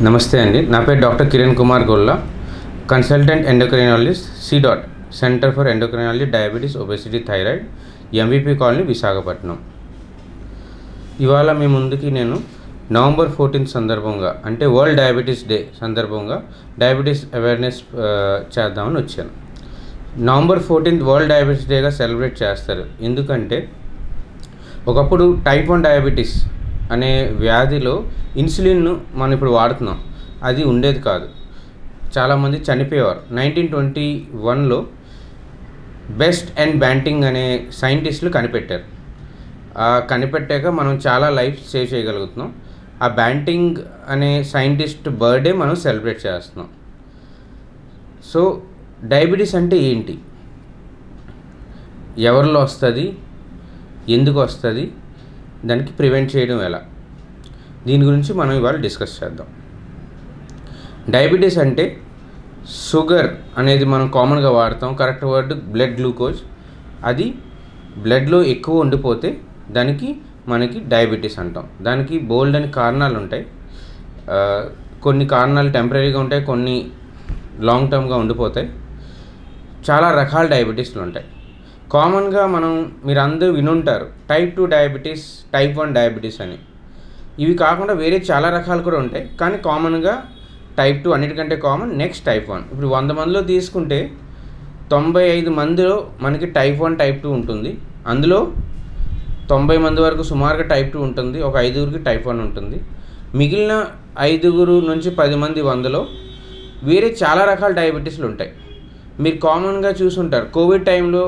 నమస్తే అండి, నా పేరు doctor Kiran Kumar Golla, consultant endocrinologist, C.DOT centre for endocrinology, diabetes, obesity, thyroid, MVP colony, Visakhapatnam. ఇవాళ మీ ముందుకి నేను నవంబర్ 14 సందర్భంగా, అంటే వరల్డ్ డయాబెటీస్ డే సందర్భంగా డయాబెటీస్ అవేర్నెస్ చేద్దామని వచ్చాను. నవంబర్ 14 వరల్డ్ డయాబెటీస్ డేగా సెలబ్రేట్ చేస్తారు. ఎందుకంటే ఒకప్పుడు టైప్ 1 డయాబెటీస్ అనే వ్యాధిలో ఇన్సులిన్ను మనం ఇప్పుడు వాడుతున్నాం, అది ఉండేది కాదు. చాలామంది చనిపోయేవారు. 1921లో బెస్ట్ అండ్ బ్యాంటింగ్ అనే సైంటిస్టులు కనిపెట్టారు. కనిపెట్టాక మనం చాలా లైఫ్ సేవ్ చేయగలుగుతున్నాం. ఆ బ్యాంటింగ్ అనే సైంటిస్ట్ బర్త్డే మనం సెలబ్రేట్ చేస్తున్నాం. సో డయాబెటీస్ అంటే ఏంటి, ఎవరిలో వస్తుంది, ఎందుకు వస్తుంది, దానికి ప్రివెంట్ చేయడం ఎలా, దీని గురించి మనం ఇవాళ డిస్కస్ చేద్దాం. డయాబెటీస్ అంటే షుగర్ అనేది మనం కామన్గా వాడతాం, కరెక్ట్ వర్డ్ బ్లడ్ గ్లూకోజ్. అది బ్లడ్లో ఎక్కువ ఉండిపోతే దానికి మనకి డయాబెటీస్ అంటాం. దానికి బోల్డ్ అని కారణాలు ఉంటాయి. కొన్ని కారణాలు టెంపరీగా ఉంటాయి, కొన్ని లాంగ్ టర్మ్గా ఉండిపోతాయి. చాలా రకాల డయాబెటీస్లు ఉంటాయి. కామన్గా మీరు అందరూ వినుంటారు టైప్ 2 డయాబెటీస్, టైప్ 1 డయాబెటీస్ అని. ఇవి కాకుండా వేరే చాలా రకాలు కూడా ఉంటాయి, కానీ కామన్గా టైప్ 2 అన్నిటికంటే కామన్. Next type 1. ఇప్పుడు 100 మందిలో తీసుకుంటే 95 మందిలో మనకి టైప్ 1, టైప్ 2 ఉంటుంది. అందులో 90 మంది వరకు సుమారుగా టైప్ 2 ఉంటుంది, ఒక 5గురికి టైప్ 1 ఉంటుంది. మిగిలిన 5 నుంచి 10 మంది 100లో వేరే చాలా రకాల డయాబెటీస్లు ఉంటాయి. మీరు కామన్గా చూసుంటారు, కోవిడ్ టైంలో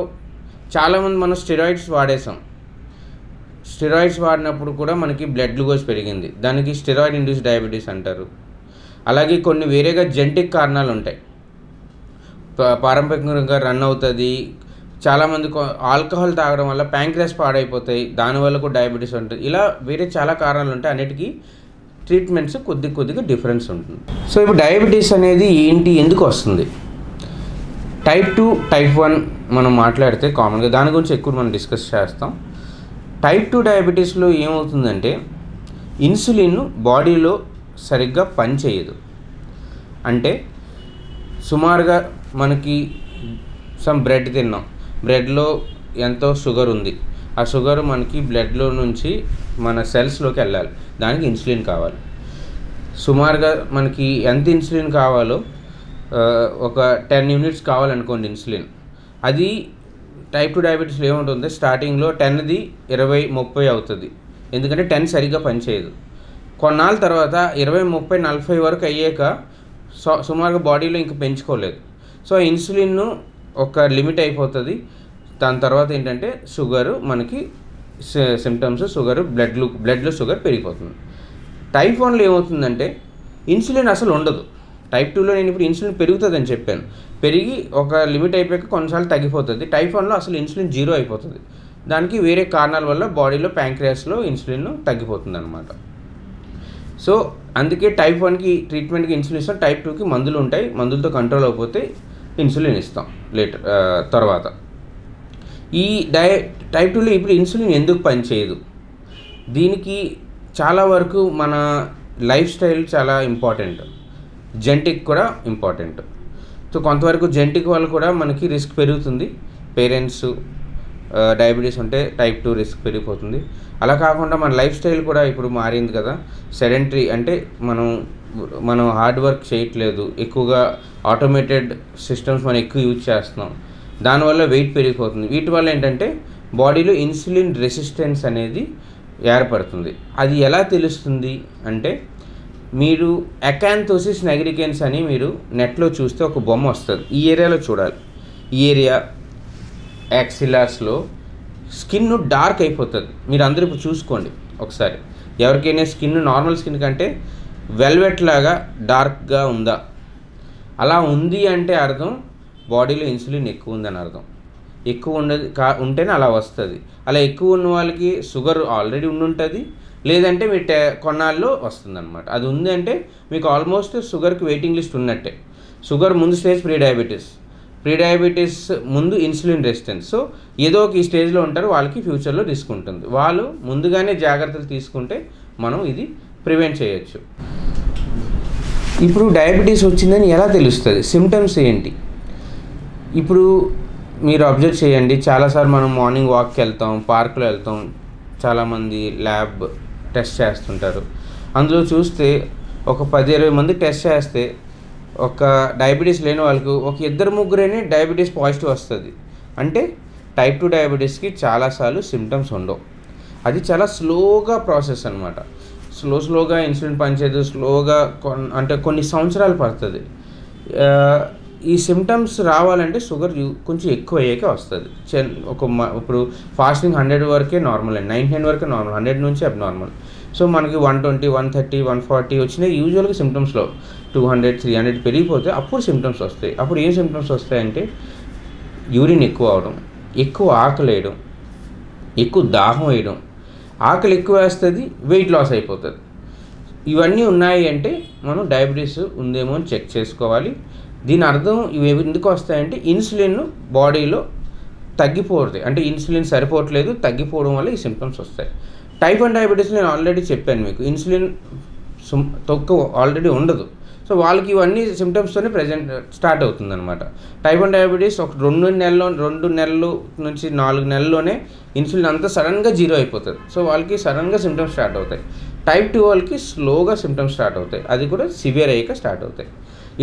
చాలామంది మనం స్టెరాయిడ్స్ వాడేసాం. స్టెరాయిడ్స్ వాడినప్పుడు కూడా మనకి బ్లడ్ గ్లూకోజ్ పెరిగింది, దానికి స్టెరాయిడ్ ఇండ్యూస్ డయాబెటీస్ అంటారు. అలాగే కొన్ని వేరేగా జెనెటిక్ కారణాలు ఉంటాయి, పారంపరికంగా రన్ అవుతుంది. చాలామంది ఆల్కహాల్ తాగడం వల్ల ప్యాంక్రియాస్ పాడైపోతాయి, దానివల్ల కూడా డయాబెటీస్ ఉంటుంది. ఇలా వేరే చాలా కారణాలు ఉంటాయి. అన్నిటికీ ట్రీట్మెంట్స్ కొద్దిగా డిఫరెన్స్ ఉంటుంది. సో ఇప్పుడు డయాబెటీస్ అనేది ఏంటి, ఎందుకు వస్తుంది? టైప్ 2, టైప్ 1 మనం మాట్లాడితే కామన్గా దాని గురించి ఎక్కువ మనం డిస్కస్ చేస్తాం. టైప్ 2 డయాబెటీస్లో ఏమవుతుందంటే ఇన్సులిన్ బాడీలో సరిగ్గా పనిచేయదు. అంటే సుమారుగా మనకి బ్రెడ్ తిన్నాం, బ్రెడ్లో ఎంతో షుగర్ ఉంది. ఆ షుగర్ మనకి బ్లడ్లో నుంచి మన సెల్స్లోకి వెళ్ళాలి, దానికి ఇన్సులిన్ కావాలి. సుమారుగా మనకి ఎంత ఇన్సులిన్ కావాలో ఒక 10 యూనిట్స్ కావాలనుకోండి ఇన్సులిన్. అది టైప్ 2 డయాబెటీస్లో ఏముంటుంది, స్టార్టింగ్లో 10ది 20, 30 అవుతుంది. ఎందుకంటే 10 సరిగ్గా పనిచేయదు. కొన్నాళ్ళ తర్వాత 20, 30, 40 వరకు అయ్యాక సుమారుగా బాడీలో ఇంక పెంచుకోలేదు. సో ఇన్సులిన్ ఒక లిమిట్ అయిపోతుంది. దాని తర్వాత ఏంటంటే షుగర్ మనకి సిమ్టమ్స్, షుగర్ బ్లడ్లో షుగర్ పెరిగిపోతుంది. టైప్ 1లో ఏమవుతుందంటే ఇన్సులిన్ అసలు ఉండదు. టైప్ 2లో నేను ఇప్పుడు ఇన్సులిన్ పెరుగుతుందని చెప్పాను, పెరిగి ఒక లిమిట్ అయిపోయాక కొన్నిసార్లు తగ్గిపోతుంది. టైప్ 1లో అసలు ఇన్సులిన్ 0 అయిపోతుంది. దానికి వేరే కారణాల వల్ల బాడీలో ప్యాంక్రియాస్లో ఇన్సులిన్ తగ్గిపోతుంది అనమాట. సో అందుకే టైప్ 1కి ట్రీట్మెంట్కి ఇన్సులిన్ ఇస్తాం, టైప్ 2కి మందులు ఉంటాయి. మందులతో కంట్రోల్ అయిపోతే ఇన్సులిన్ ఇస్తాం తర్వాత. ఈ టైప్ 2లో ఇప్పుడు ఇన్సులిన్ ఎందుకు పనిచేయదు? దీనికి చాలా వరకు మన లైఫ్ స్టైల్ చాలా ఇంపార్టెంట్, జెనెటిక్ కూడా ఇంపార్టెంట్. సో కొంతవరకు జెనెటిక్ వల్ల కూడా మనకి రిస్క్ పెరుగుతుంది. పేరెంట్స్ డయాబెటీస్ ఉంటే టైప్ 2 రిస్క్ పెరిగిపోతుంది. అలా కాకుండా మన లైఫ్ స్టైల్ కూడా ఇప్పుడు మారింది కదా, సెడెంటరీ. అంటే మనం హార్డ్ వర్క్ చేయట్లేదు, ఎక్కువగా ఆటోమేటెడ్ సిస్టమ్స్ మనం ఎక్కువ యూజ్ చేస్తున్నాం. దానివల్ల వెయిట్ పెరిగిపోతుంది. వీటి వల్ల ఏంటంటే బాడీలో ఇన్సులిన్ రెసిస్టెన్స్ అనేది ఏర్పడుతుంది. అది ఎలా తెలుస్తుంది అంటే, మీరు అకాంతోసిస్ నైగ్రికెన్స్ అని మీరు నెట్లో చూస్తే ఒక బొమ్మ వస్తుంది. ఈ ఏరియాలో చూడాలి. ఈ ఏరియా యాక్సిలాస్లో స్కిన్ డార్క్ అయిపోతుంది. మీరు అందరూ ఇప్పుడు చూసుకోండి ఒకసారి. ఎవరికైనా స్కిన్ నార్మల్ స్కిన్ కంటే వెల్వెట్ లాగా డార్క్గా ఉందా? అలా ఉంది అంటే అర్థం బాడీలో ఇన్సులిన్ ఎక్కువ ఉందని అర్థం. ఎక్కువ ఉంటేనే అలా వస్తుంది. అలా ఎక్కువ ఉన్న వాళ్ళకి షుగర్ ఆల్రెడీ ఉంటుంది, లేదంటే మీ కొన్నాళ్ళలో వస్తుందన్నమాట. అది ఉంది అంటే మీకు ఆల్మోస్ట్ షుగర్కి వెయిటింగ్ లిస్ట్ ఉన్నట్టే. షుగర్ ముందు స్టేజ్ ప్రీ డయాబెటీస్ ముందు ఇన్సులిన్ రెసిస్టెన్స్. సో ఏదో ఒక ఈ స్టేజ్లో ఉంటారు, వాళ్ళకి ఫ్యూచర్లో రిస్క్ ఉంటుంది. వాళ్ళు ముందుగానే జాగ్రత్తలు తీసుకుంటే మనం ఇది ప్రివెంట్ చేయొచ్చు. ఇప్పుడు డయాబెటీస్ వచ్చిందని ఎలా తెలుస్తుంది, సిమ్టమ్స్ ఏంటి? ఇప్పుడు మీరు అబ్జర్వ్ చేయండి, చాలాసార్లు మనం మార్నింగ్ వాక్కి వెళ్తాం, పార్క్లో వెళ్తాం, చాలామంది ల్యాబ్ టెస్ట్ చేస్తుంటారు. అందులో చూస్తే ఒక 10-20 మంది టెస్ట్ చేస్తే ఒక డయాబెటీస్ లేని వాళ్ళకు ఒక 2-3 డయాబెటీస్ పాజిటివ్ వస్తుంది. అంటే టైప్ 2 డయాబెటీస్కి చాలాసార్లు సిమ్టమ్స్ ఉండవు. అది చాలా స్లోగా ప్రాసెస్ అనమాట. స్లోగా ఇన్సులిన్ పనిచేయదు, స్లోగా అంటే కొన్ని సంవత్సరాలు పడుతుంది. ఈ సిమ్టమ్స్ రావాలంటే షుగర్ కొంచెం ఎక్కువ అయ్యాకే వస్తుంది. ఇప్పుడు ఫాస్టింగ్ 100 వరకే నార్మల్ అండి, 99 వరకే నార్మల్, 100 నుంచి అబ్నార్మల్. సో మనకి 120, 130, 140 వచ్చినాయి యూజువల్గా సిమ్టమ్స్లో. 200, 300 పెరిగిపోతే అప్పుడు సిమ్టమ్స్ వస్తాయి. అప్పుడు ఏం సిమ్టమ్స్ వస్తాయంటే యూరిన్ ఎక్కువ అవడం, ఎక్కువ ఆకలి వేయడం, ఎక్కువ దాహం వేయడం, ఆకలి ఎక్కువ వేస్తుంది, వెయిట్ లాస్ అయిపోతుంది. ఇవన్నీ ఉన్నాయి అంటే మనం డయాబెటీస్ ఉందేమో అని చెక్ చేసుకోవాలి. దీని అర్థం ఇవి ఎందుకు వస్తాయంటే ఇన్సులిన్ బాడీలో తగ్గిపోతుంది, అంటే ఇన్సులిన్ సరిపోవట్లేదు, తగ్గిపోవడం వల్ల ఈ సిమ్టమ్స్ వస్తాయి. టైప్ 1 డయాబెటీస్ నేను ఆల్రెడీ చెప్పాను మీకు, ఇన్సులిన్ తక్కువ ఆల్రెడీ ఉండదు. సో వాళ్ళకి ఇవన్నీ సిమ్టమ్స్తోనే ప్రజెంట్ స్టార్ట్ అవుతుంది అనమాట. టైప్ 1 డయాబెటీస్ ఒక 2 నెలలు నుంచి 4 నెలల్లోనే ఇన్సులిన్ అంతా సడన్గా జీరో అయిపోతుంది. సో వాళ్ళకి సడన్గా సిమ్టమ్స్ స్టార్ట్ అవుతాయి. టైప్ 2 వాళ్ళకి స్లోగా సిమ్టమ్స్ స్టార్ట్ అవుతాయి, అది కూడా సివియర్ అయ్యాక స్టార్ట్ అవుతాయి.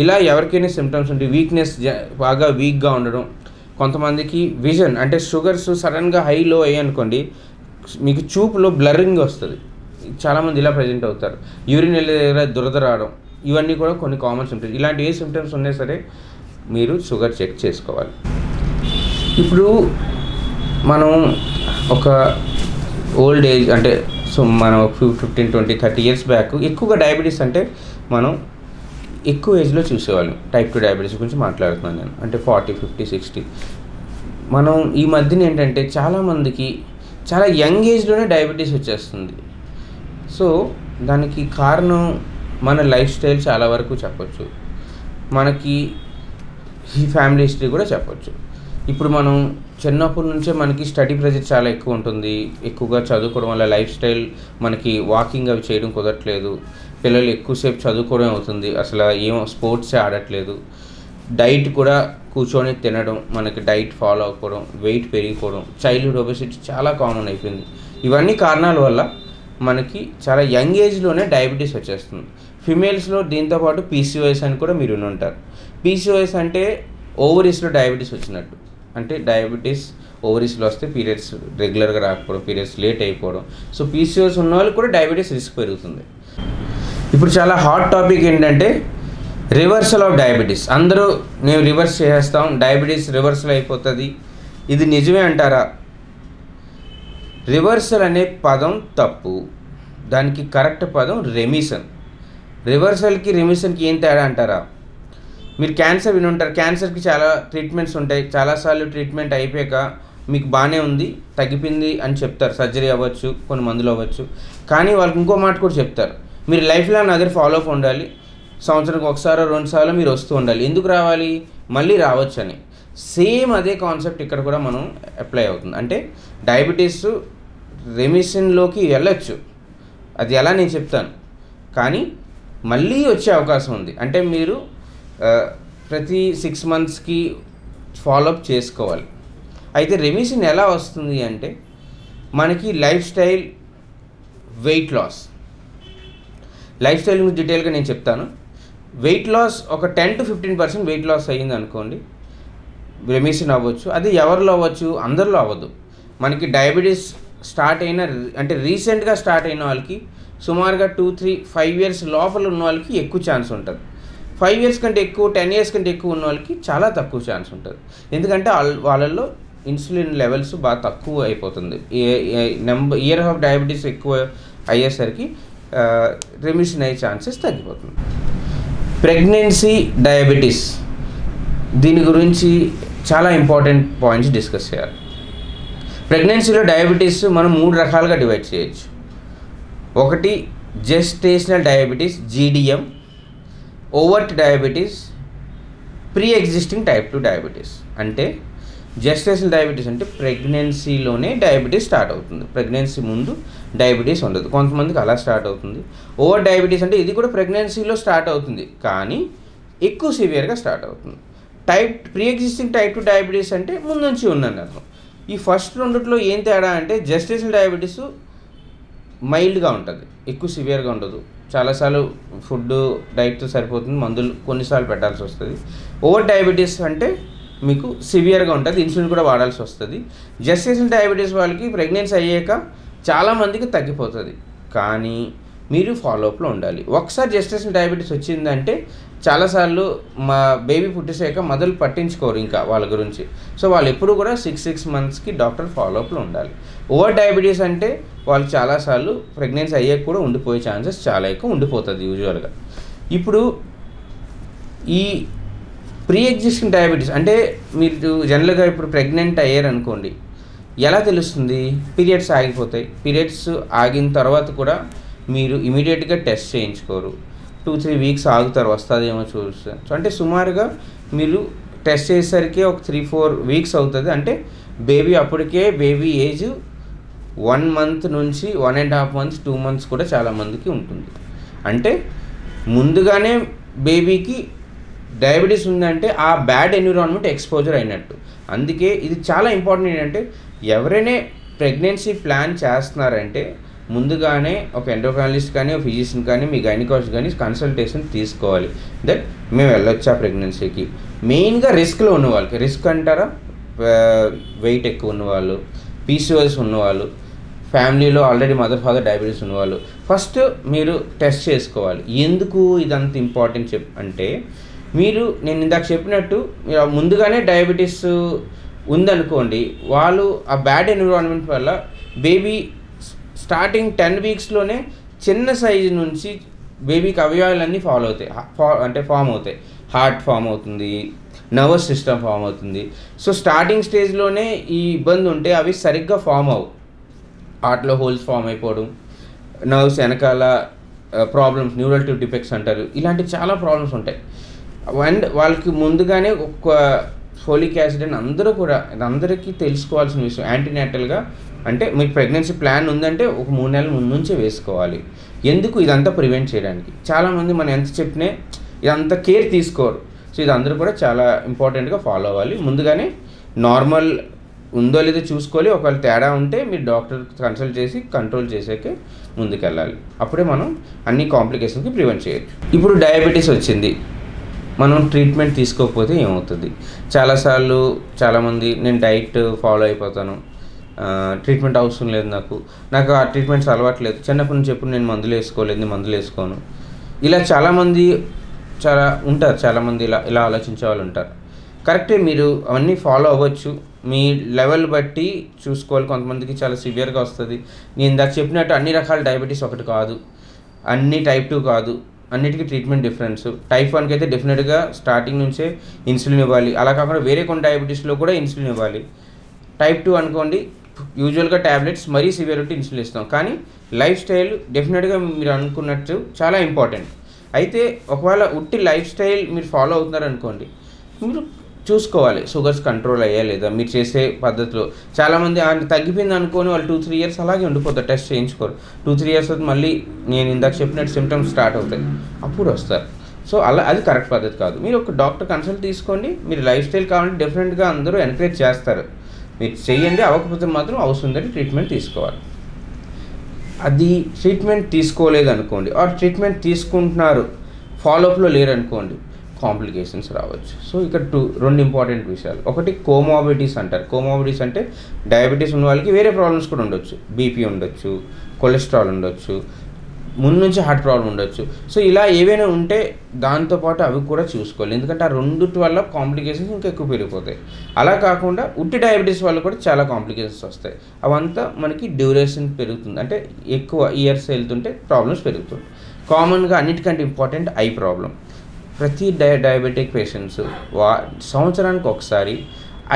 ఇలా ఎవరికైనా సిమ్టమ్స్ ఉంటే వీక్నెస్, బాగా వీక్గా ఉండడం, కొంతమందికి విజన్ అంటే షుగర్స్ సడన్గా హై లో అయ్యాయి అనుకోండి, మీకు చూపులో బ్లరింగ్ వస్తుంది, చాలామంది ఇలా ప్రజెంట్ అవుతారు. యూరిన్ వెళ్ళే దగ్గర దురద రావడం, ఇవన్నీ కూడా కొన్ని కామన్ సిమ్టమ్స్. ఇలాంటి ఏ సిమ్టమ్స్ ఉన్నా సరే మీరు షుగర్ చెక్ చేసుకోవాలి. ఇప్పుడు మనం ఒక ఓల్డ్ ఏజ్ అంటే మనం 15, 20, 30 years బ్యాక్ ఎక్కువగా డయాబెటీస్ అంటే మనం ఎక్కువ ఏజ్లో చూసేవాళ్ళం. టైప్ 2 డయాబెటీస్ గురించి మాట్లాడుతున్నాను నేను, అంటే 40, 50, 60. మనం ఈ మధ్యన ఏంటంటే చాలామందికి చాలా యంగ్ ఏజ్లోనే డయాబెటీస్ వచ్చేస్తుంది. సో దానికి కారణం మన లైఫ్ స్టైల్ చాలా వరకు చెప్పొచ్చు, మనకి ఈ ఫ్యామిలీ హిస్టరీ కూడా చెప్పొచ్చు. ఇప్పుడు మనం చిన్నప్పటి నుంచే మనకి స్టడీ ప్రెజర్ చాలా ఎక్కువ ఉంటుంది, ఎక్కువగా చదువుకోవడం వల్ల లైఫ్ స్టైల్ మనకి వాకింగ్ అవి చేయడం కుదరట్లేదు, పిల్లలు ఎక్కువసేపు చదువుకోవడం అవుతుంది, అసలు ఏమో స్పోర్ట్సే ఆడట్లేదు, డైట్ కూడా కూర్చొని తినడం, మనకి డైట్ ఫాలో అవ్వకపోవడం, వెయిట్ పెరిగిపోవడం, చైల్డ్హుడ్ ఒబెసిటీ చాలా కామన్ అయిపోయింది. ఇవన్నీ కారణాల వల్ల మనకి చాలా యంగ్ ఏజ్లోనే డయాబెటీస్ వచ్చేస్తుంది. ఫిమేల్స్లో దీంతోపాటు పీసీఓఎస్ అని కూడా మీరు ఉంటారు. పీసీఓఎస్ అంటే ఓవరీస్లో డయాబెటీస్ వచ్చినట్టు, అంటే డయాబెటీస్ ఓవరీస్లో వస్తే పీరియడ్స్ రెగ్యులర్గా రాకపోవడం, పీరియడ్స్ లేట్ అయిపోవడం. సో పీసీఓఎస్ ఉన్న వాళ్ళు కూడా డయాబెటీస్ రిస్క్ పెరుగుతుంది. ఇప్పుడు చాలా హాట్ టాపిక్ ఏంటంటే రివర్సల్ ఆఫ్ డయాబెటీస్. అందరూ మేము రివర్స్ చేసేస్తాం, డయాబెటీస్ రివర్సల్ అయిపోతుంది, ఇది నిజమే అంటారా? రివర్సల్ అనే పదం తప్పు, దానికి కరెక్ట్ పదం రెమిషన్. రివర్సల్కి రెమిషన్కి ఏం తేడా అంటారా? మీరు క్యాన్సర్ విని ఉంటారు, క్యాన్సర్కి చాలా ట్రీట్మెంట్స్ ఉంటాయి, చాలాసార్లు ట్రీట్మెంట్ అయిపోయాక మీకు బాగానే ఉంది, తగ్గిపోయింది అని చెప్తారు, సర్జరీ అవ్వచ్చు, కొన్ని మందులు అవ్వచ్చు. కానీ వాళ్ళకి ఇంకో మాట కూడా చెప్తారు, మీరు లైఫ్ లాంగ్ అదే ఫాలో అప్ ఉండాలి, సంవత్సరానికి 1-2 సార్లు మీరు వస్తూ ఉండాలి. ఎందుకు రావాలి? మళ్ళీ రావచ్చు అని. సేమ్ అదే కాన్సెప్ట్ ఇక్కడ కూడా మనం అప్లై అవుతుంది. అంటే డయాబెటీస్ రెమిషన్లోకి వెళ్ళచ్చు, అది ఎలా నేను చెప్తాను, కానీ మళ్ళీ వచ్చే అవకాశం ఉంది. అంటే మీరు ప్రతి 6 monthsకి ఫాలోఅప్ చేసుకోవాలి. అయితే రెమిషన్ ఎలా వస్తుంది అంటే మనకి lifestyle, weight loss. Lifestyle గురించి డీటెయిల్గా నేను చెప్తాను. వెయిట్ లాస్ ఒక 10 to 15% వెయిట్ లాస్ అయ్యింది అనుకోండి, రెమిషన్ అవ్వచ్చు. అది ఎవరిలో అవ్వచ్చు? అందరిలో అవ్వదు. మనకి డయాబెటీస్ స్టార్ట్ అయిన అంటే రీసెంట్గా స్టార్ట్ అయిన వాళ్ళకి సుమారుగా 2-3-5 years లోపల ఉన్న వాళ్ళకి ఎక్కువ ఛాన్స్ ఉంటుంది. 5 years కంటే ఎక్కువ, 10 years కంటే ఎక్కువ ఉన్న వాళ్ళకి చాలా తక్కువ ఛాన్స్ ఉంటుంది. ఎందుకంటే వాళ్ళల్లో ఇన్సులిన్ లెవెల్స్ బాగా తక్కువ అయిపోతుంది. ఇయర్ ఆఫ్ డయాబెటీస్ ఎక్కువ అయ్యేసరికి రెమిషన్ అయ్యే ఛాన్సెస్ తగ్గిపోతుంది. ప్రెగ్నెన్సీ డయాబెటీస్, దీని గురించి చాలా ఇంపార్టెంట్ పాయింట్స్ డిస్కస్ చేయాలి. ప్రెగ్నెన్సీలో డయాబెటీస్ మనం 3 రకాలుగా డివైడ్ చేయొచ్చు. ఒకటి gestational diabetes, GDM, overt diabetes, pre existing type 2 diabetes. అంటే జెస్టేషనల్ డయాబెటీస్ అంటే ప్రెగ్నెన్సీలోనే డయాబెటీస్ స్టార్ట్ అవుతుంది, ప్రెగ్నెన్సీ ముందు డయాబెటీస్ ఉండదు, కొంతమందికి అలా స్టార్ట్ అవుతుంది. ఓవర్ డయాబెటీస్ అంటే ఇది కూడా ప్రెగ్నెన్సీలో స్టార్ట్ అవుతుంది కానీ ఎక్కువ సివియర్గా స్టార్ట్ అవుతుంది. ప్రీ ఎగ్జిస్టింగ్ టైప్ 2 డయాబెటీస్ అంటే ముందు నుంచి ఉందని అర్థం. ఈ ఫస్ట్ రెండిట్లో ఏం తేడా అంటే జెస్టేషనల్ డయాబెటీస్ మైల్డ్గా ఉంటుంది, ఎక్కువ సివియర్గా ఉండదు, చాలాసార్లు ఫుడ్ డైట్తో సరిపోతుంది, మందులు కొన్నిసార్లు పెట్టాల్సి వస్తుంది. ఓవర్ డయాబెటీస్ అంటే మీకు సివియర్గా ఉంటుంది, ఇన్సులిన్ కూడా వాడాల్సి వస్తుంది. జెస్టేషనల్ డయాబెటీస్ వాళ్ళకి ప్రెగ్నెన్సీ అయ్యాక చాలామందికి తగ్గిపోతుంది కానీ మీరు ఫాలోఅప్లో ఉండాలి. ఒకసారి జెస్టేషనల్ డయాబెటీస్ వచ్చిందంటే చాలాసార్లు మా బేబీ పుట్టేసాక మొదలు పట్టించుకోరు ఇంకా వాళ్ళ గురించి. సో వాళ్ళు ఎప్పుడు కూడా 6 monthsకి డాక్టర్ ఫాలోఅప్లో ఉండాలి. ఓవర్ డయాబెటీస్ అంటే వాళ్ళు చాలాసార్లు ప్రెగ్నెన్సీ అయ్యాక కూడా ఉండిపోయే ఛాన్సెస్ చాలా ఎక్కువ ఉండిపోతుంది యూజువల్గా. ఇప్పుడు ఈ ప్రీ ఎగ్జిస్టింగ్ డయాబెటీస్ అంటే మీరు జనరల్గా ఇప్పుడు ప్రెగ్నెంట్ అయ్యారనుకోండి, ఎలా తెలుస్తుంది? పీరియడ్స్ ఆగిపోతాయి, పీరియడ్స్ ఆగిన తర్వాత కూడా మీరు ఇమీడియట్గా టెస్ట్ చేయించుకోరు, 2-3 weeks ఆగుతారు, వస్తుందేమో చూస్తారు. అంటే సుమారుగా మీరు టెస్ట్ చేసేసరికి ఒక 3-4 weeks అవుతుంది. అంటే అప్పటికే బేబీ ఏజ్ 1 month నుంచి 1.5 months 2 months కూడా చాలామందికి ఉంటుంది. అంటే ముందుగానే బేబీకి డయాబెటీస్ ఉందంటే ఆ బ్యాడ్ ఎన్విరాన్మెంట్ ఎక్స్పోజర్ అయినట్టు. అందుకే ఇది చాలా ఇంపార్టెంట్. ఏంటంటే ఎవరైనా ప్రెగ్నెన్సీ ప్లాన్ చేస్తున్నారంటే ముందుగానే ఒక ఎండోక్రైనాలజిస్ట్ కానీ ఒక ఫిజిషియన్ కానీ మీ గైనకాలజిస్ట్ కానీ కన్సల్టేషన్ తీసుకోవాలి. దట్ మేము వెళ్ళొచ్చా ప్రెగ్నెన్సీకి. మెయిన్గా రిస్క్లో ఉన్న వాళ్ళకి, రిస్క్ అంటారా, వెయిట్ ఎక్కువ ఉన్నవాళ్ళు, PCOS ఉన్నవాళ్ళు, ఫ్యామిలీలో ఆల్రెడీ మదర్ ఫాదర్ డయాబెటీస్ ఉన్నవాళ్ళు ఫస్ట్ మీరు టెస్ట్ చేసుకోవాలి. ఎందుకు ఇదంత ఇంపార్టెంట్ అంటే నేను ఇందాక చెప్పినట్టు ముందుగానే డయాబెటీస్ ఉందనుకోండి, వాళ్ళు ఆ బ్యాడ్ ఎన్విరాన్మెంట్ వల్ల బేబీ స్టార్టింగ్ 10 weeksలోనే చిన్న సైజు నుంచి బేబీకి అవయవాలన్నీ ఫామ్ అవుతాయి. హార్ట్ ఫామ్ అవుతుంది, నర్వస్ సిస్టమ్ ఫామ్ అవుతుంది. సో స్టార్టింగ్ స్టేజ్లోనే ఈ ఇబ్బంది ఉంటే అవి సరిగ్గా ఫామ్ అవ్వు, హార్ట్లో హోల్స్ ఫామ్ అయిపోవడం, నర్వ్స్ వెనకాల ప్రాబ్లమ్స్, న్యూరల్ ట్యూబ్ డిఫెక్ట్స్ అంటారు, ఇలాంటి చాలా ప్రాబ్లమ్స్ ఉంటాయి. అండ్ వాళ్ళకి ముందుగానే ఒక ఫోలిక్ యాసిడ్ అని అందరికీ తెలుసుకోవాల్సిన విషయం. యాంటీనేటల్గా అంటే మీకు ప్రెగ్నెన్సీ ప్లాన్ ఉందంటే ఒక 3 నెలల ముందు నుంచే వేసుకోవాలి. ఎందుకు? ఇదంతా ప్రివెంట్ చేయడానికి. చాలామంది మనం ఎంత చెప్పినా ఇదంతా కేర్ తీసుకోరు. సో ఇది అందరూ కూడా చాలా ఇంపార్టెంట్గా ఫాలో అవ్వాలి. ముందుగానే నార్మల్ ఉందో లేదో చూసుకోవాలి. ఒకవేళ తేడా ఉంటే మీరు డాక్టర్ కన్సల్ట్ చేసి కంట్రోల్ చేసాకే ముందుకెళ్ళాలి. అప్పుడే మనం అన్ని కాంప్లికేషన్స్కి ప్రివెంట్ చేయొచ్చు. ఇప్పుడు డయాబెటీస్ వచ్చింది, మనం ట్రీట్మెంట్ తీసుకోకపోతే ఏమవుతుంది? చాలామంది నేను డైట్ ఫాలో అయిపోతాను, ట్రీట్మెంట్ అవసరం లేదు, నాకు ఆ ట్రీట్మెంట్స్ అలవాట్లేదు, చిన్నప్పటి నుంచి ఎప్పుడు నేను మందులు వేసుకోను, ఇలా చాలామంది ఉంటారు. చాలామంది ఇలా ఆలోచించే వాళ్ళు ఉంటారు. కరెక్టే, మీరు అవన్నీ ఫాలో అవ్వచ్చు, మీ లెవెల్ బట్టి చూసుకోవాలి. కొంతమందికి చాలా సివియర్గా వస్తుంది. నేను ఇందాక చెప్పినట్టు అన్ని రకాల డయాబెటీస్ ఒకటి కాదు, అన్ని టైప్ 2 కాదు, అన్నిటికీ ట్రీట్మెంట్ డిఫరెన్స్. టైప్ 1కి అయితే డెఫినెట్గా స్టార్టింగ్ నుంచే ఇన్సులిన్ ఇవ్వాలి. అలా కాకుండా వేరే కొన్ని డయాబెటీస్లో కూడా ఇన్సులిన్ ఇవ్వాలి. టైప్ 2 అనుకోండి, యూజువల్గా ట్యాబ్లెట్స్ మరీ సివియర్ ఉంటే ఇన్సులిన్ ఇస్తాం. కానీ లైఫ్ స్టైల్ డెఫినెట్గా మీరు అనుకున్నట్టు చాలా ఇంపార్టెంట్. అయితే ఒకవేళ ఉట్టి లైఫ్ స్టైల్ మీరు ఫాలో అవుతున్నారనుకోండి, మీరు చూసుకోవాలి షుగర్స్ కంట్రోల్ అయ్యా లేదా మీరు చేసే పద్ధతిలో. చాలామంది తగ్గిపోయింది అనుకొని వాళ్ళు 2-3 years అలాగే ఉండిపోతారు, టెస్ట్ చేయించుకోరు. 2-3 years మళ్ళీ నేను ఇందాక చెప్పినట్టు సిమ్టమ్స్ స్టార్ట్ అవుతాయి, అప్పుడు వస్తారు. సో అది కరెక్ట్ పద్ధతి కాదు. మీరు ఒక డాక్టర్ కన్సల్ట్ తీసుకోండి. మీరు లైఫ్ స్టైల్ కావాలంటే డెఫినెట్గా అందరూ ఎంకరేజ్ చేస్తారు, మీరు చేయండి. అవ్వకపోతే మాత్రం అవసరం ట్రీట్మెంట్ తీసుకోవాలి. అది ట్రీట్మెంట్ తీసుకోలేదు అనుకోండి, ఆర్ ట్రీట్మెంట్ తీసుకుంటున్నారు ఫాలోఅప్లో లేరనుకోండి, కాంప్లికేషన్స్ రావచ్చు. సో ఇక్కడ 2 ఇంపార్టెంట్ విషయాలు. ఒకటి కోమార్బిడిటీస్ అంటారు. కోమార్బిడిటీస్ అంటే డయాబెటీస్ ఉన్న వాళ్ళకి వేరే ప్రాబ్లమ్స్ కూడా ఉండొచ్చు. బీపీ ఉండొచ్చు, కొలెస్ట్రాల్ ఉండొచ్చు, ముందు నుంచి హార్ట్ ప్రాబ్లం ఉండొచ్చు. సో ఇలా ఏవైనా ఉంటే దాంతోపాటు అవి కూడా చూసుకోవాలి. ఎందుకంటే ఆ రెండిటి వల్ల కాంప్లికేషన్స్ ఇంకా ఎక్కువ పెరిగిపోతాయి. అలా కాకుండా ఉట్టి డయాబెటీస్ వల్ల కూడా చాలా కాంప్లికేషన్స్ వస్తాయి. అవంతా మనకి డ్యూరేషన్ పెరుగుతుంది, అంటే ఎక్కువ ఇయర్స్ వెళ్తుంటే ప్రాబ్లమ్స్ పెరుగుతుంది. కామన్గా అన్నిటికంటే ఇంపార్టెంట్ ఐ ప్రాబ్లం. ప్రతి డయాబెటిక్ పేషెంట్స్ సంవత్సరానికి ఒకసారి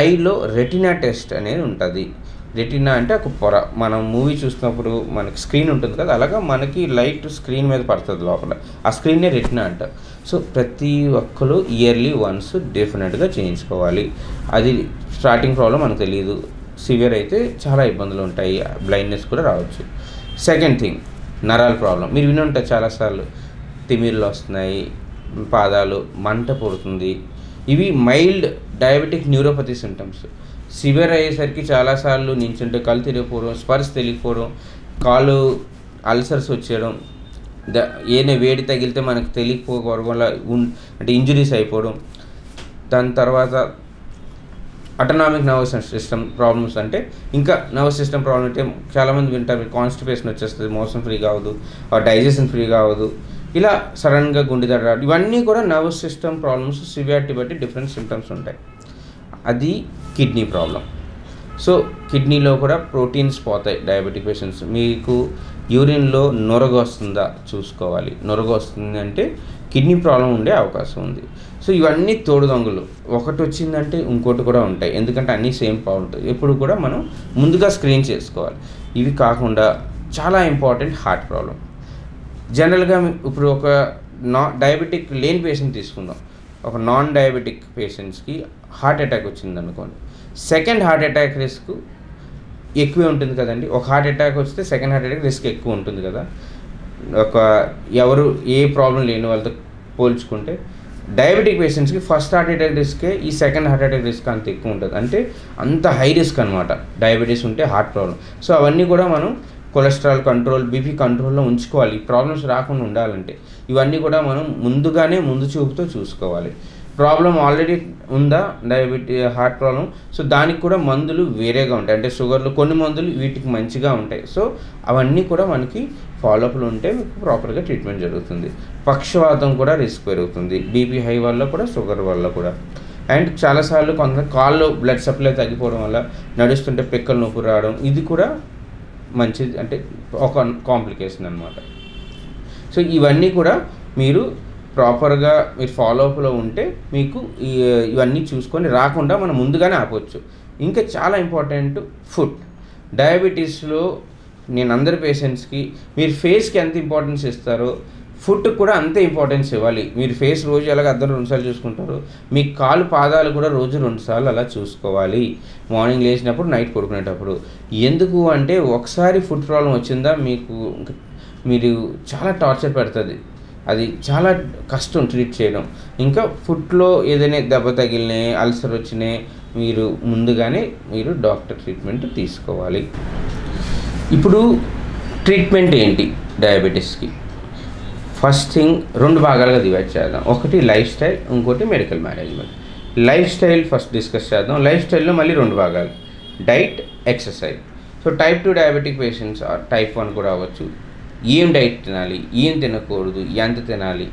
ఐలో రెటినా టెస్ట్ అనేది ఉంటుంది. రెటీనా అంటే ఒక పొర, మనం మూవీ చూసినప్పుడు మనకి స్క్రీన్ ఉంటుంది కదా, అలాగా మనకి లైట్ స్క్రీన్ మీద పడుతుంది లోపల, ఆ స్క్రీన్నే రెటీనా అంటారు. సో ప్రతి ఒక్కరు ఇయర్లీ వన్స్ డెఫినెట్గా చేయించుకోవాలి. అది స్టార్టింగ్ ప్రాబ్లం మనకు తెలియదు, సివియర్ అయితే చాలా ఇబ్బందులు ఉంటాయి, బ్లైండ్నెస్ కూడా రావచ్చు. సెకండ్ థింగ్, నరాల ప్రాబ్లం. మీరు విని ఉంటారు చాలాసార్లు, తిమ్మిర్లు వస్తున్నాయి, పాదాలు మంట పుడుతుంది. ఇవి mild diabetic neuropathy symptoms. Severe అయ్యేసరికి చాలాసార్లు నించుంటే కళ్ళు తిరిగిపోవడం, స్పర్శ తెలియకపోవడం, కాళ్ళు అల్సర్స్ వచ్చేయడం, ఏదైనా వేడి తగిలితే మనకు తెలియకపోవడం వల్ల అంటే ఇంజురీస్ అయిపోవడం. దాని తర్వాత అటోనామిక్ నర్వస్ సిస్టమ్ ప్రాబ్లమ్స్, అంటే ఇంకా నర్వస్ సిస్టమ్ ప్రాబ్లమ్ అంటే చాలామంది వింటారు, కాన్స్టిపేషన్ వచ్చేస్తుంది, మోషన్ ఫ్రీగా అవ్వదు, డైజెషన్ ఫ్రీగా అవ్వదు, ఇలా సడన్గా గుండె దడ, ఇవన్నీ కూడా నర్వస్ సిస్టమ్ ప్రాబ్లమ్స్. సివియారిటీ బట్టి డిఫరెంట్ సిమ్టమ్స్ ఉంటాయి. అది కిడ్నీ ప్రాబ్లం. సో కిడ్నీలో కూడా ప్రోటీన్స్ పోతాయి డయాబెటిక్ పేషెంట్స్. మీకు యూరిన్లో నొరగ వస్తుందా చూసుకోవాలి. నొరగ వస్తుంది అంటే కిడ్నీ ప్రాబ్లం ఉండే అవకాశం ఉంది. సో ఇవన్నీ తోడుదొంగలు, ఒకటి వచ్చిందంటే ఇంకోటి కూడా ఉంటాయి, ఎందుకంటే అన్నీ సేమ్ ప్రాబ్లం ఉంటుంది. ఎప్పుడు కూడా మనం ముందుగా స్క్రీన్ చేసుకోవాలి. ఇవి కాకుండా చాలా ఇంపార్టెంట్ హార్ట్ ప్రాబ్లం. జనరల్గా ఇప్పుడు ఒక డయాబెటిక్ లేని పేషెంట్ తీసుకుందాం. ఒక నాన్ డయాబెటిక్ పేషెంట్స్కి హార్ట్ అటాక్ వచ్చింది అనుకోండి, సెకండ్ హార్ట్ అటాక్ రిస్క్ ఎక్కువే ఉంటుంది కదండి. ఒక హార్ట్ అటాక్ వస్తే సెకండ్ హార్ట్ అటాక్ రిస్క్ ఎక్కువ ఉంటుంది కదా, ఎవరు ఏ ప్రాబ్లం లేని వాళ్ళతో పోల్చుకుంటే. డయాబెటిక్ పేషెంట్స్కి ఫస్ట్ హార్ట్ అటాక్ రిస్కే ఈ సెకండ్ హార్ట్ అటాక్ రిస్క్ అంత ఎక్కువ ఉంటుంది, అంటే అంత హై రిస్క్ అనమాట డయాబెటీస్ ఉంటే హార్ట్ ప్రాబ్లం. సో అవన్నీ కూడా మనం కొలెస్ట్రాల్ కంట్రోల్, బీపీ కంట్రోల్లో ఉంచుకోవాలి. ఈ ప్రాబ్లమ్స్ రాకుండా ఉండాలంటే ఇవన్నీ కూడా మనం ముందుగానే ముందు చూపుతో చూసుకోవాలి. ప్రాబ్లం ఆల్రెడీ ఉందా హార్ట్ ప్రాబ్లం, సో దానికి కూడా మందులు వేరేగా ఉంటాయి, అంటే షుగర్లు కొన్ని మందులు వీటికి మంచిగా ఉంటాయి. సో అవన్నీ కూడా మనకి ఫాలోఅప్లు ఉంటే మీకు ప్రాపర్గా ట్రీట్మెంట్ జరుగుతుంది. పక్షవాతం కూడా రిస్క్ పెరుగుతుంది, బీపీ హై వల్ల కూడా, షుగర్ వల్ల కూడా. అండ్ చాలాసార్లు కొంత కాళ్ళు బ్లడ్ సప్లై తగ్గిపోవడం వల్ల నడుస్తుంటే పిక్కలు నొప్పి రావడం, ఇది కూడా మంచిది, అంటే ఒక కాంప్లికేషన్ అనమాట. సో ఇవన్నీ కూడా మీరు ప్రాపర్గా మీరు ఫాలోఅప్లో ఉంటే మీకు ఇవన్నీ చూసుకొని రాకుండా మనం ముందుగానే ఆపవచ్చు. ఇంకా చాలా ఇంపార్టెంట్ ఫుడ్. డయాబెటీస్లో నేను అందరి పేషెంట్స్కి మీరు ఫేస్కి ఎంత ఇంపార్టెన్స్ ఇస్తారో ఫుడ్కి కూడా అంతే ఇంపార్టెన్స్ ఇవ్వాలి. మీరు ఫేస్ రోజు ఎలాగ అద్దరు 2 సార్లు చూసుకుంటారు, మీ కాలు పాదాలు కూడా రోజు 2 సార్లు అలా చూసుకోవాలి, మార్నింగ్ లేచినప్పుడు, నైట్ పడుకునేటప్పుడు. ఎందుకు అంటే ఒకసారి ఫుడ్ ప్రాబ్లం వచ్చిందా మీరు చాలా టార్చర్ పెడుతుంది, అది చాలా కష్టం ట్రీట్ చేయడం. ఇంకా ఫుడ్లో ఏదైనా దెబ్బ తగిలినాయి, అల్సర్ వచ్చినాయి, ముందుగానే డాక్టర్ ట్రీట్మెంట్ తీసుకోవాలి. ఇప్పుడు ట్రీట్మెంట్ ఏంటి డయాబెటీస్కి? ఫస్ట్ థింగ్ 2 భాగాలుగా డివైడ్ చేద్దాం. ఒకటి లైఫ్ స్టైల్, ఇంకోటి medical management. Life style first discuss చేద్దాం. లైఫ్ స్టైల్లో మళ్ళీ 2 భాగాలు, diet, exercise. So type 2 diabetic patients type 1 కూడా అవ్వచ్చు. ఏం డైట్ తినాలి, ఏం తినకూడదు, ఎంత తినాలి.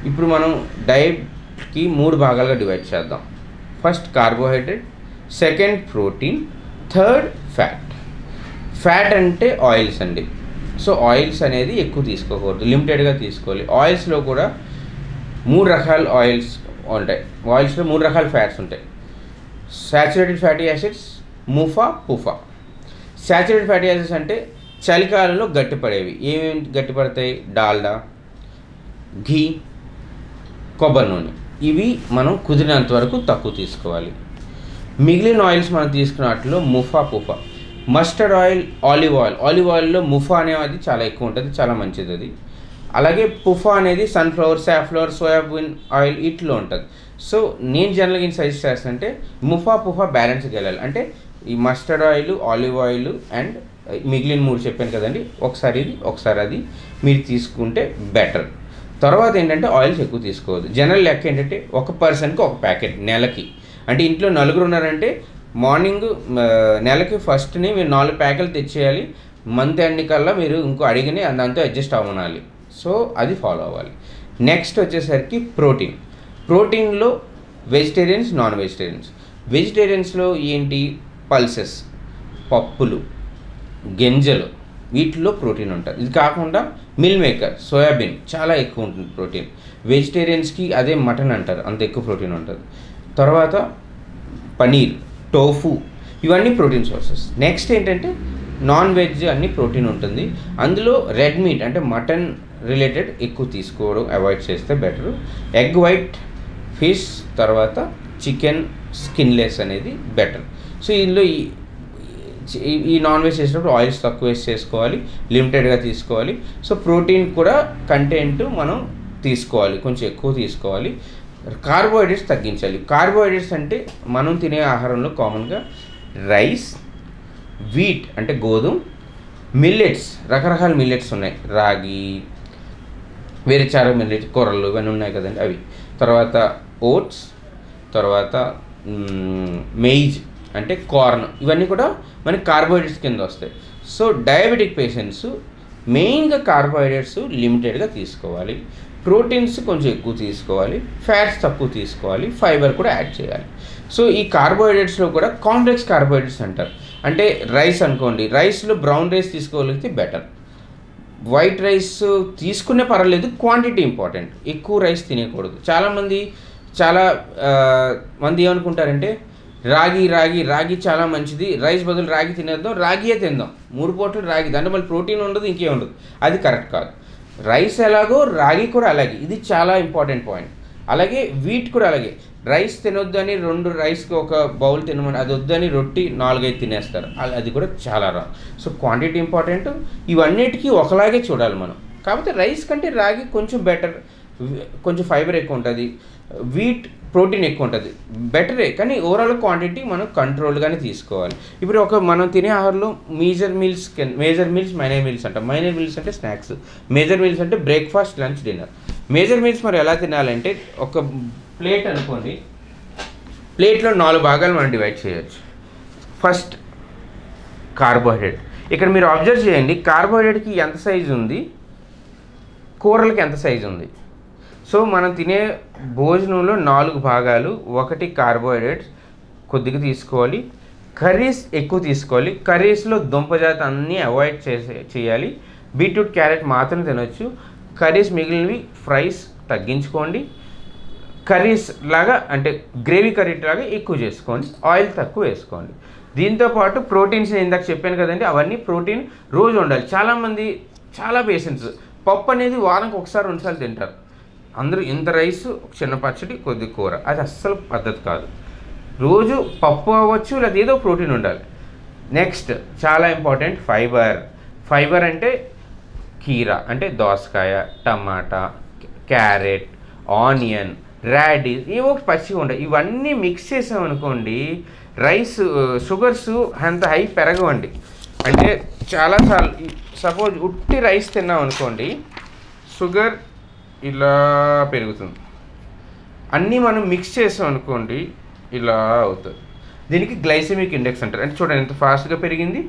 ఇప్పుడు మనం డైట్కి 3 భాగాలుగా డివైడ్ చేద్దాం. First carbohydrate, second protein, third fat. Fat అంటే ఆయిల్స్ అండి. సో ఆయిల్స్ అనేది ఎక్కువ తీసుకోకూడదు, లిమిటెడ్గా తీసుకోవాలి. ఆయిల్స్లో కూడా 3 రకాల ఆయిల్స్ ఉంటాయి. ఆయిల్స్లో 3 రకాల ఫ్యాట్స్ ఉంటాయి. Saturated fatty acids, MUFA, PUFA. Saturated fatty acids అంటే చలికాలంలో గట్టిపడేవి. ఏమేమి గట్టిపడతాయి? డాల్డా, ఘీ, కొబ్బరి నూనె. ఇవి మనం కుదిరినంత వరకు తక్కువ తీసుకోవాలి. మిగిలిన ఆయిల్స్ మనం తీసుకున్నట్లో MUFA, PUFA. Mustard oil, olive oil. Olive ఆయిల్లో ముఫా అనేది చాలా ఎక్కువ ఉంటుంది, చాలా మంచిది అది. అలాగే పుఫా అనేది సన్ఫ్లవర్, సాఫ్లవర్, సోయాబీన్ ఆయిల్ వీటిలో ఉంటుంది. సో నేను జనరల్గా ఏం సజెస్ట్ చేస్తానంటే ముఫా, పుఫా బ్యాలెన్స్గా వెళ్ళాలి. అంటే ఈ mustard oil, olive oil and మిగిలిన 3 చెప్పాను కదండి, ఒకసారి ఇది ఒకసారి అది మీరు తీసుకుంటే బెటర్. తర్వాత ఏంటంటే ఆయిల్స్ ఎక్కువ తీసుకోవద్దు. జనరల్ లెక్క ఏంటంటే ఒక పర్సన్కి 1 ప్యాకెట్ నెలకి. అంటే ఇంట్లో 4 ఉన్నారంటే మార్నింగ్ నెలకి ఫస్ట్ని మీరు 4 ప్యాకెట్లు తెచ్చేయాలి. మంత్ ఎండ్ కల్లా మీరు ఇంకో అడిగిని దాంతో అడ్జస్ట్ అవ్వాలి. సో అది ఫాలో అవ్వాలి. నెక్స్ట్ వచ్చేసరికి ప్రోటీన్. ప్రోటీన్లో వెజిటేరియన్స్, నాన్ వెజిటేరియన్స్. వెజిటేరియన్స్లో ఏంటి? పల్సెస్, పప్పులు, గింజలు, వీటిలో ప్రోటీన్ ఉంటుంది. ఇది కాకుండా మిల్ మేకర్, సోయాబీన్ చాలా ఎక్కువ ఉంటుంది ప్రోటీన్. వెజిటేరియన్స్కి అదే మటన్ అంటారు, అంత ఎక్కువ ప్రోటీన్ ఉంటుంది. తర్వాత పనీర్, టోఫు, ఇవన్నీ ప్రోటీన్ సోర్సెస్. నెక్స్ట్ ఏంటంటే నాన్ వెజ్ అన్ని ప్రోటీన్ ఉంటుంది. అందులో రెడ్ మీట్ అంటే మటన్ రిలేటెడ్ ఎక్కువ తీసుకోవడం అవాయిడ్ చేస్తే బెటర్. ఎగ్ వైట్, ఫిష్, తర్వాత చికెన్ స్కిన్లెస్ అనేది బెటర్. సో ఇందులో ఈ నాన్ వెజ్ చేసినప్పుడు ఆయిల్స్ తక్కువ వేసి చేసుకోవాలి, లిమిటెడ్గా తీసుకోవాలి. సో ప్రోటీన్ కూడా కంటెంట్ మనం తీసుకోవాలి, కొంచెం ఎక్కువ తీసుకోవాలి. కార్బోహైడ్రేట్స్ తగ్గించాలి. కార్బోహైడ్రేట్స్ అంటే మనం తినే ఆహారంలో కామన్గా రైస్, వీట్ అంటే గోధుమ, మిల్లెట్స్, రకరకాల మిల్లెట్స్ ఉన్నాయి, రాగి, వేరే చాలా మిల్లెట్స్, కొర్రలు ఇవన్నీ ఉన్నాయి కదండి అవి. తర్వాత ఓట్స్, తర్వాత మెయిజ్ అంటే కార్న్, ఇవన్నీ కూడా మనకి కార్బోహైడ్రేట్స్ కింద వస్తాయి. సో డయాబెటిక్ పేషెంట్స్ మెయిన్గా కార్బోహైడ్రేట్స్ లిమిటెడ్గా తీసుకోవాలి, ప్రోటీన్స్ కొంచెం ఎక్కువ తీసుకోవాలి, ఫ్యాట్స్ తక్కువ తీసుకోవాలి, ఫైబర్ కూడా యాడ్ చేయాలి. సో ఈ కార్బోహైడ్రేట్స్లో కూడా కాంప్లెక్స్ కార్బోహైడ్రేట్స్ అంటారు. అంటే రైస్ అనుకోండి, రైస్లో బ్రౌన్ రైస్ తీసుకోగలిగితే బెటర్. వైట్ రైస్ తీసుకునే పర్వాలేదు, క్వాంటిటీ ఇంపార్టెంట్. ఎక్కువ రైస్ తినేయకూడదు. చాలా మంది ఏమనుకుంటారంటే రాగి చాలా మంచిది, రైస్ బదులు రాగి తినేద్దాం, రాగియే తిందాం, 3 పూటలు రాగి, దాంట్లో మళ్ళీ ప్రోటీన్ ఉండదు, ఇంకేం ఉండదు. అది కరెక్ట్ కాదు. రైస్ ఎలాగో రాగి కూడా అలాగే, ఇది చాలా ఇంపార్టెంట్ పాయింట్. అలాగే వీట్ కూడా అలాగే. రైస్ తినొద్దని 2 రైస్కి ఒక బౌల్ తినమని, అది వద్దని రొట్టి 4-5 తినేస్తారు, అది కూడా చాలా రాంగ్. So quantity important. ఇవన్నిటికీ ఒకలాగే చూడాలి మనం. కాకపోతే రైస్ కంటే రాగి కొంచెం బెటర్, కొంచెం ఫైబర్ ఎక్కువ ఉంటుంది, వీట్ ప్రోటీన్ ఎక్కువ ఉంటుంది, బెటరే. కానీ ఓవరాల్ క్వాంటిటీ మనం కంట్రోల్గానే తీసుకోవాలి. ఇప్పుడు మనం తినే ఆహారంలో మేజర్ మీల్స్, మైనర్ మీల్స్ అంటాం. మైనర్ మీల్స్ అంటే స్నాక్స్, మేజర్ మీల్స్ అంటే breakfast, lunch, dinner. Major meals మరి ఎలా తినాలంటే, ఒక ప్లేట్ అనుకోండి, ప్లేట్లో 4 భాగాలు మనం డివైడ్ చేయొచ్చు. First carbohydrate. ఇక్కడ మీరు అబ్జర్వ్ చేయండి, కార్బోహైడ్రేట్కి ఎంత సైజు ఉంది, కూరలకి ఎంత సైజు ఉంది. సో మనం తినే భోజనంలో 4 భాగాలు. 1 కార్బోహైడ్రేట్స్ కొద్దిగా తీసుకోవాలి, కర్రీస్ ఎక్కువ తీసుకోవాలి. కర్రీస్లో దుంపజాతి అన్నీ అవాయిడ్ చేయాలి. బీట్రూట్, క్యారెట్ మాత్రం తినొచ్చు. కర్రీస్ మిగిలినవి ఫ్రైస్ తగ్గించుకోండి. కర్రీస్ లాగా అంటే గ్రేవీ కర్రీ లాగా ఎక్కువ చేసుకోండి, ఆయిల్ తక్కువ వేసుకోండి. దీంతోపాటు ప్రోటీన్స్ ఇందాక చెప్పాను కదండి, అవన్నీ ప్రోటీన్ రోజు ఉండాలి. చాలా పేషెంట్స్ పప్పు అనేది వారానికి 1-2 సార్లు తింటారు. అందరూ ఇంత రైస్, చిన్న పచ్చడి, కొద్ది కూర, అది అస్సలు పద్ధతి కాదు. రోజు పప్పు అవ్వచ్చు, లేదా ఏదో ప్రోటీన్ ఉండాలి. నెక్స్ట్ చాలా ఇంపార్టెంట్ ఫైబర్ అంటే కీరా అంటే దోసకాయ, టమాటా, క్యారెట్, ఆనియన్, రాడిష్, ఏవో పచ్చిగా ఉంటాయి. ఇవన్నీ మిక్స్ చేసామనుకోండి, రైస్ షుగర్స్ అంత హై పెరగవండి. అంటే చాలాసార్లు సపోజ్ ఉట్టి రైస్ తిన్నాం అనుకోండి, షుగర్ ఇలా పెరుగుతుంది. అన్నీ మనం మిక్స్ చేసాం అనుకోండి, ఇలా అవుతుంది. దీనికి గ్లైసెమిక్ ఇండెక్స్ అంటారు. అంటే చూడండి ఎంత ఫాస్ట్గా పెరిగింది,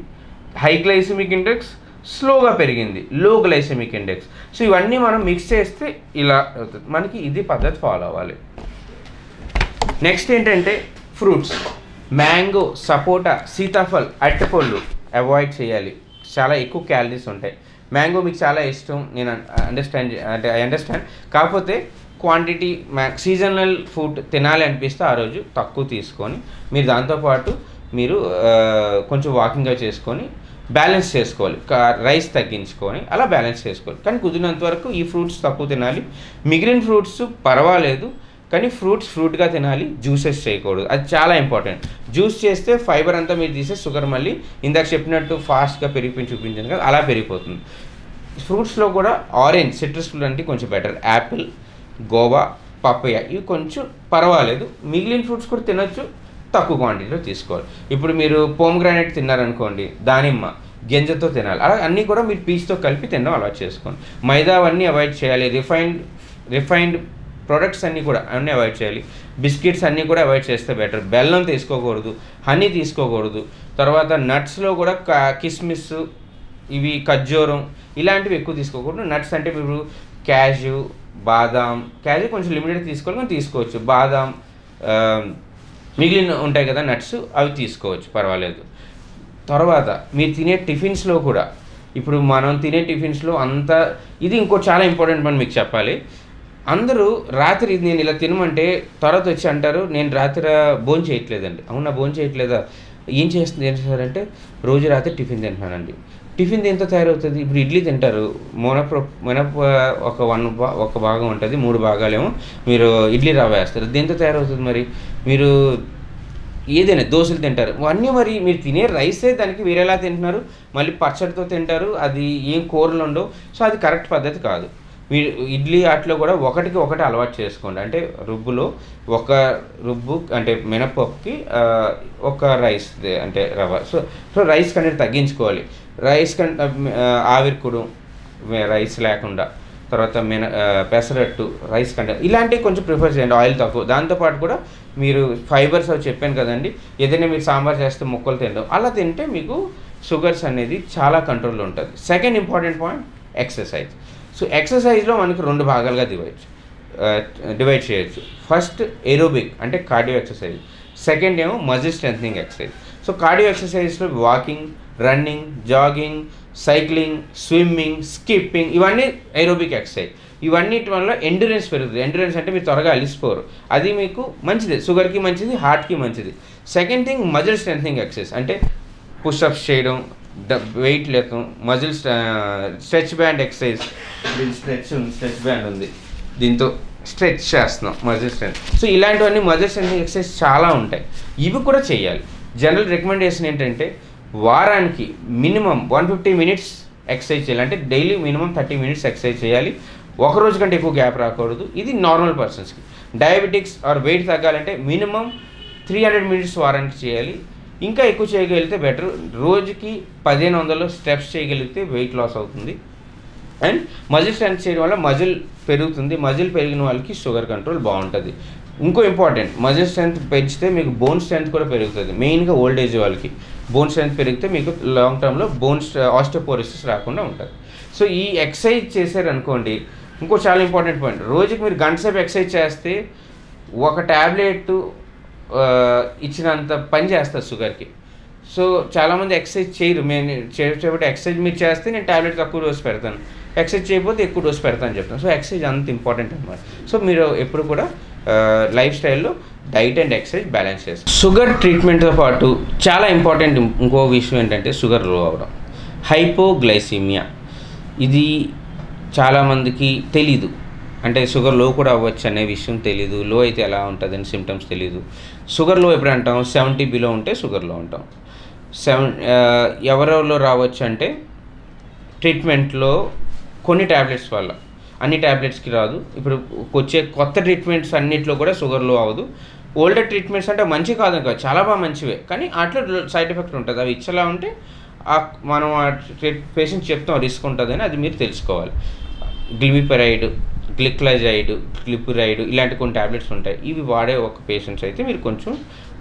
హై గ్లైసెమిక్ ఇండెక్స్, స్లోగా పెరిగింది, లో గ్లైసెమిక్ ఇండెక్స్. సో ఇవన్నీ మనం మిక్స్ చేస్తే ఇలా అవుతుంది. మనకి ఇది పద్ధతి ఫాలో అవ్వాలి. నెక్స్ట్ ఏంటంటే ఫ్రూట్స్, మ్యాంగో, సపోటా, సీతాఫల్, అరటిపళ్ళు అవాయిడ్ చేయాలి. చాలా ఎక్కువ క్యాలరీస్ ఉంటాయి. మ్యాంగో మీకు చాలా ఇష్టం, నేను ఐ అండర్స్టాండ్. కాకపోతే క్వాంటిటీ సీజనల్ ఫుడ్ తినాలి అనిపిస్తే ఆ రోజు తక్కువ తీసుకొని, మీరు దాంతోపాటు మీరు కొంచెం వాకింగ్గా చేసుకొని బ్యాలెన్స్ చేసుకోవాలి. రైస్ తగ్గించుకొని అలా బ్యాలెన్స్ చేసుకోవాలి. కానీ కుదిరినంత వరకు ఈ ఫ్రూట్స్ తక్కువ తినాలి. మిగిలిన ఫ్రూట్స్ పర్వాలేదు, కానీ ఫ్రూట్గా తినాలి, జ్యూసెస్ చేయకూడదు. అది చాలా ఇంపార్టెంట్. జ్యూస్ చేస్తే ఫైబర్ అంతా మీరు తీసే షుగర్ మళ్ళీ ఇందాక చెప్పినట్టు ఫాస్ట్గా చూపించాను కదా, అలా పెరిగిపోతుంది. ఫ్రూట్స్లో కూడా ఆరెంజ్, సిట్రస్ ఫ్రూట్ అంటే కొంచెం బెటర్. యాపిల్, గోవా, పప్పయ్య ఇవి కొంచెం పర్వాలేదు. మిగిలిన ఫ్రూట్స్ కూడా తినొచ్చు, తక్కువ క్వాంటిటీలో తీసుకోవాలి. ఇప్పుడు మీరు పోమ్గ్రానైట్ తిన్నారనుకోండి, దానిమ్మ గింజతో తినాలి. అలా అన్నీ కూడా మీరు పీస్తో కలిపి తినడం అలవాటు చేసుకోండి. మైదా అవన్నీ అవాయిడ్ చేయాలి. రిఫైన్డ్ ప్రొడక్ట్స్ అన్నీ కూడా అవాయిడ్ చేయాలి. బిస్కెట్స్ అన్నీ కూడా అవాయిడ్ చేస్తే బెటర్. బెల్లం తీసుకోకూడదు, హనీ తీసుకోకూడదు. తర్వాత నట్స్లో కూడా కిస్మిస్, ఇవి ఖర్జూరం ఇలాంటివి ఎక్కువ తీసుకోకూడదు. నట్స్ అంటే మీరు క్యాషు, బాదాం, క్యాషు కొంచెం లిమిటెడ్ తీసుకోవాలి, కానీ తీసుకోవచ్చు. బాదాం, మిగిలిన ఉంటాయి కదా నట్స్, అవి తీసుకోవచ్చు, పర్వాలేదు. తర్వాత మీరు తినే టిఫిన్స్లో కూడా, ఇప్పుడు మనం తినే టిఫిన్స్లో అంతా ఇది ఇంకో చాలా ఇంపార్టెంట్ పని మీకు చెప్పాలి. అందరూ రాత్రి నేను ఇలా తినమంటే తర్వాత వచ్చి అంటారు నేను రాత్రి భోజనం చేయట్లేదండి. అవునా, భోజనం చేయట్లేదా, ఏం చేస్తారంటే రోజు రాత్రి టిఫిన్ తింటున్నానండి. టిఫిన్ దేంతో తయారవుతుంది? ఇప్పుడు ఇడ్లీ తింటారు, మినప ఒక భాగం ఉంటుంది, 3 భాగాలేమో మీరు ఇడ్లీ రవ్వ వేస్తారు, దేంతో తయారవుతుంది? మరి మీరు ఏదైనా దోశలు తింటారు, అన్నీ మరి మీరు తినే రైసే దానికి వేరేలా తింటున్నారు, మళ్ళీ పచ్చడితో తింటారు, అది ఏం కూరలు ఉండవు. సో అది కరెక్ట్ పద్ధతి కాదు. మీరు ఇడ్లీ ఆటలో కూడా ఒకటికి ఒకటి అలవాటు చేసుకోండి. అంటే రుబ్బులో ఒక రుబ్బు అంటే మినపప్పుకి ఒక రైస్ అంటే రవ్వ. సో రైస్ కంటే తగ్గించుకోవాలి. రైస్ కంటే ఆవిరికుడు రైస్ లేకుండా, తర్వాత పెసరట్టు రైస్ కంటే ఇలాంటివి కొంచెం ప్రిఫర్ చేయండి, ఆయిల్ తక్కువ. దాంతోపాటు కూడా మీరు ఫైబర్స్ అవి చెప్పాను కదండి, ఏదైనా మీరు సాంబార్ చేస్తే ముక్కలు తినడం, అలా తింటే మీకు షుగర్స్ అనేది చాలా కంట్రోల్లో ఉంటుంది. Second important point exercise. So ఎక్సర్సైజ్లో మనకి 2 భాగాలుగా డివైడ్ చేయొచ్చు. ఫస్ట్ ఏరోబిక్ అంటే కార్డియో ఎక్సర్సైజ్, సెకండ్ ఏమో muscle strengthening exercise. So cardio ఎక్సర్సైజ్లో walking, running, jogging, cycling, swimming, skipping, ఇవన్నీ ఏరోబిక్ ఎక్సర్సైజ్. ఇవన్నిటి వల్ల ఎండ్యూరెన్స్ పెరుగుతుంది. ఎండ్యూరెన్స్ అంటే మీరు త్వరగా అలిసిపోరు, అది మీకు మంచిది, షుగర్కి మంచిది, హార్ట్కి మంచిది. Second thing muscle strengthening exercise అంటే పుషప్స్ చేయడం, వెయిట్ లేతం, muscle stretch band exercise. Stretch band ఉంది, దీంతో స్ట్రెచ్ చేస్తున్నాం మజిల్ స్ట్రెంత్. సో ఇలాంటివన్నీ మజిల్ స్ట్రెంథనింగ్ ఎక్సర్సైజ్ చాలా ఉంటాయి, ఇవి కూడా చేయాలి. జనరల్ రికమెండేషన్ ఏంటంటే వారానికి మినిమం 150 మినిట్స్ ఎక్సర్సైజ్ చేయాలి. అంటే డైలీ మినిమం 30 మినిట్స్ ఎక్సర్సైజ్ చేయాలి. ఒక రోజు కంటే ఎక్కువ గ్యాప్ రాకూడదు. ఇది నార్మల్ పర్సన్స్కి. డయాబెటిక్స్ ఆర్ వెయిట్ తగ్గాలంటే మినిమం 300 మినిట్స్ వారానికి చేయాలి. ఇంకా ఎక్కువ చేయగలిగితే బెటర్. రోజుకి 1500 స్టెప్స్ చేయగలిగితే వెయిట్ లాస్ అవుతుంది. అండ్ మజిల్ స్ట్రెంత్ చేయడం వల్ల మజిల్ పెరుగుతుంది. మజిల్ పెరిగిన వాళ్ళకి షుగర్ కంట్రోల్ బాగుంటుంది. ఇంకో ఇంపార్టెంట్, మజిల్ స్ట్రెంత్ పెంచితే మీకు బోన్ స్ట్రెంత్ కూడా పెరుగుతుంది. మెయిన్గా ఓల్డ్ ఏజ్ వాళ్ళకి బోన్ స్ట్రెంత్ పెరిగితే మీకు లాంగ్ టర్మ్లో ఆస్టియోపోరోసిస్ రాకుండా ఉంటుంది. సో ఈ ఎక్సర్సైజ్ చేశారనుకోండి. ఇంకో చాలా ఇంపార్టెంట్ పాయింట్, రోజుకి మీరు గంట సేపు ఎక్సర్సైజ్ చేస్తే ఒక ట్యాబ్లెట్ ఇచ్చినంత పని చేస్తారు షుగర్కి. సో చాలామంది ఎక్సర్సైజ్ చేయరు. మేము చేసేటప్పుడు ఎక్సర్సైజ్ మీరు చేస్తే నేను ట్యాబ్లెట్ తక్కువ డోస్ పెడతాను, ఎక్సర్సైజ్ చేయకపోతే ఎక్కువ డోస్ పెడతాను చెప్తాను. సో ఎక్సర్సైజ్ అంత ఇంపార్టెంట్ అనమాట. సో మీరు ఎప్పుడు కూడా లైఫ్ స్టైల్లో డైట్ అండ్ ఎక్సర్సైజ్ బ్యాలెన్స్ చేస్తారు. షుగర్ ట్రీట్మెంట్తో పాటు చాలా ఇంపార్టెంట్ ఇంకో విషయం ఏంటంటే షుగర్ లో అవ్వడం, హైపోగ్లైసీమియా. ఇది చాలామందికి తెలీదు. అంటే షుగర్ లో కూడా అవ్వచ్చు అనే విషయం తెలీదు. లో అయితే ఎలా ఉంటుంది అని సిమ్టమ్స్ తెలీదు. షుగర్ లో ఎప్పుడు అంటాం, 70 బిలో ఉంటే షుగర్లో ఉంటాం. ఎవరిలో రావచ్చు అంటే ట్రీట్మెంట్లో కొన్ని ట్యాబ్లెట్స్ వల్ల, అన్ని ట్యాబ్లెట్స్కి రాదు. ఇప్పుడు వచ్చే కొత్త ట్రీట్మెంట్స్ అన్నింటిలో కూడా షుగర్లో అవ్వదు. ఓల్డర్ ట్రీట్మెంట్స్ అంటే మంచి కాదు కాదు, చాలా బాగా మంచివే, కానీ వాటిలో సైడ్ ఎఫెక్ట్ ఉంటుంది. అవి ఇచ్చేలా ఉంటే మనం పేషెంట్ చెప్తాం రిస్క్ ఉంటుందని, అది మీరు తెలుసుకోవాలి. గ్లిమిపెరైడ్, గ్లిక్లజైడ్, గ్లిపురైడ్ ఇలాంటి కొన్ని ట్యాబ్లెట్స్ ఉంటాయి. ఇవి వాడే ఒక పేషెంట్స్ అయితే మీరు కొంచెం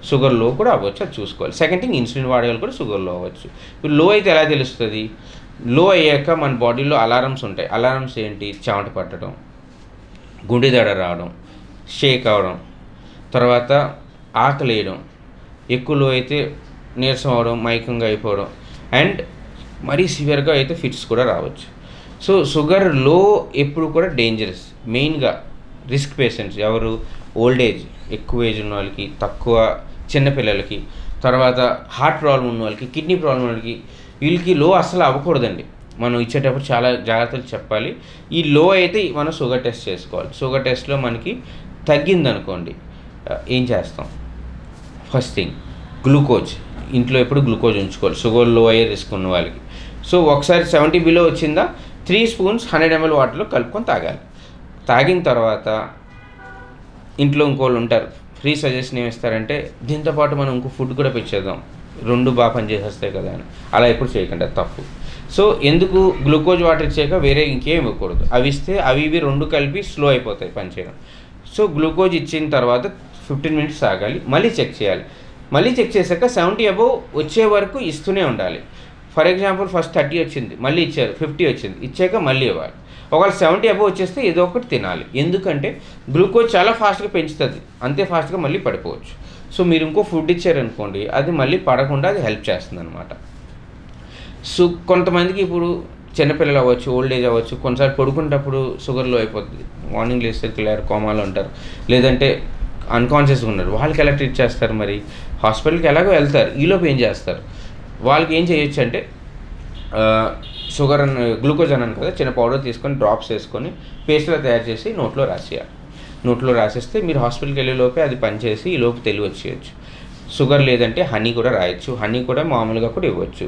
షుగర్లో కూడా అవ్వచ్చు, అది చూసుకోవాలి. సెకండ్ థింగ్, ఇన్సులిన్ వాడే వాళ్ళు కూడా షుగర్లో అవ్వచ్చు. ఇప్పుడు లో అయితే ఎలా తెలుస్తుంది? లో అయ్యాక మన బాడీలో అలారమ్స్ ఉంటాయి. అలారమ్స్ ఏంటి? చెమట పట్టడం, గుండె దడ రావడం, షేక్ అవడం, తర్వాత ఆకలి వేయడం, ఎక్కువ లో అయితే నీరసం అవడం, మైకంగా అయిపోవడం, అండ్ మరీ సివియర్గా అయితే ఫిట్స్ కూడా రావచ్చు. సో షుగర్ లో ఎప్పుడు కూడా డేంజరస్. మెయిన్గా రిస్క్ పేషెంట్స్ ఎవరు? ఓల్డ్ ఏజ్, ఎక్కువ ఏజ్ ఉన్న వాళ్ళకి, తక్కువ చిన్నపిల్లలకి, తర్వాత హార్ట్ ప్రాబ్లం ఉన్న వాళ్ళకి, కిడ్నీ ప్రాబ్లం ఉన్న వాళ్ళకి, వీళ్ళకి లో అసలు అవ్వకూడదండి. మనం ఇచ్చేటప్పుడు చాలా జాగ్రత్తలు చెప్పాలి. ఈ లో అయితే మనం షుగర్ టెస్ట్ చేసుకోవాలి. షుగర్ టెస్ట్లో మనకి తగ్గిందనుకోండి, ఏం చేస్తాం? ఫస్ట్ థింగ్ గ్లూకోజ్, ఇంట్లో ఎప్పుడు గ్లూకోజ్ ఉంచుకోవాలి షుగర్ లో అయ్యే రిస్క్ ఉన్న వాళ్ళకి. సో ఒకసారి 70 బిలో వచ్చిందా 3 స్పూన్స్ 100 ml వాటర్లో కలుపుకొని తాగాలి. తాగిన తర్వాత ఇంట్లో ఇంకోళ్ళు ఉంటారు, ఫ్రీ సజెషన్ ఏమి ఇస్తారంటే దీంతోపాటు మనం ఇంకో ఫుడ్ కూడా పెంచేద్దాం, 2 బాగా పనిచేసేస్తాయి కదా అని. అలా ఎప్పుడు చేయకండి, అది తప్పు. సో ఎందుకు గ్లూకోజ్ వాటర్ ఇచ్చాక వేరే ఇంకేం ఇవ్వకూడదు. అవి ఇస్తే అవి 2 కలిపి స్లో అయిపోతాయి పనిచేయడం. సో గ్లూకోజ్ ఇచ్చిన తర్వాత 15 మినిట్స్ తాగాలి, మళ్ళీ చెక్ చేయాలి. మళ్ళీ చెక్ చేశాక 70 అబోవ్ వచ్చే వరకు ఇస్తూనే ఉండాలి. ఫర్ ఎగ్జాంపుల్ ఫస్ట్ 30 వచ్చింది, మళ్ళీ ఇచ్చారు, 50 వచ్చింది, ఇచ్చాక మళ్ళీ ఇవ్వాలి. ఒకవేళ 70 అబోవ్ వచ్చేస్తే ఏదో ఒకటి తినాలి. ఎందుకంటే గ్లూకోజ్ చాలా ఫాస్ట్గా పెంచుతుంది, అంతే ఫాస్ట్గా మళ్ళీ పడిపోవచ్చు. సో మీరు ఇంకో ఫుడ్ ఇచ్చారనుకోండి, అది మళ్ళీ పడకుండా అది హెల్ప్ చేస్తుంది అనమాట. సో కొంతమందికి ఇప్పుడు చిన్నపిల్లలు అవ్వచ్చు, ఓల్డ్ ఏజ్ అవ్వచ్చు, కొన్నిసార్లు పడుకునేటప్పుడు షుగర్ లో అయిపోతుంది, మార్నింగ్ లేస్తే కోమాలో ఉంటారు, లేదంటే అన్కాన్షియస్గా ఉన్నారు. వాళ్ళకి ఎలా ట్రీట్ చేస్తారు? మరి హాస్పిటల్కి ఎలాగో వెళ్తారు, ఈలోపు ఏం చేస్తారు? వాళ్ళకి ఏం చేయొచ్చు అంటే షుగర్ అని గ్లూకోజ్ అన్నాను కదా, చిన్న పౌడర్ తీసుకొని డ్రాప్స్ వేసుకొని పేస్ట్లా తయారు చేసి నోట్లో రాసేయాలి. నోట్లో రాసేస్తే మీరు హాస్పిటల్కి వెళ్ళే లోపే అది పనిచేసి ఈ లోపు తెలివి వచ్చేయచ్చు. షుగర్ లేదంటే హనీ కూడా రాయొచ్చు, హనీ కూడా మామూలుగా కూడా ఇవ్వచ్చు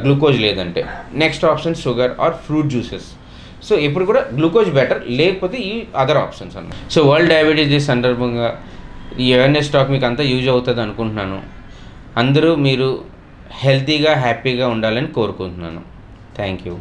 గ్లూకోజ్ లేదంటే. Next option sugar or fruit juices. So ఇప్పుడు కూడా గ్లూకోజ్ బెటర్, లేకపోతే ఈ అదర్ ఆప్షన్స్ అన్నమాట. సో వరల్డ్ డయాబెటీస్ డే సందర్భంగా ఈ అవేర్నెస్ టాక్ మీకు అంతా యూజ్ అవుతుంది అనుకుంటున్నాను. అందరూ మీరు హెల్తీగా హ్యాపీగా ఉండాలని కోరుకుంటున్నాను. Thank you.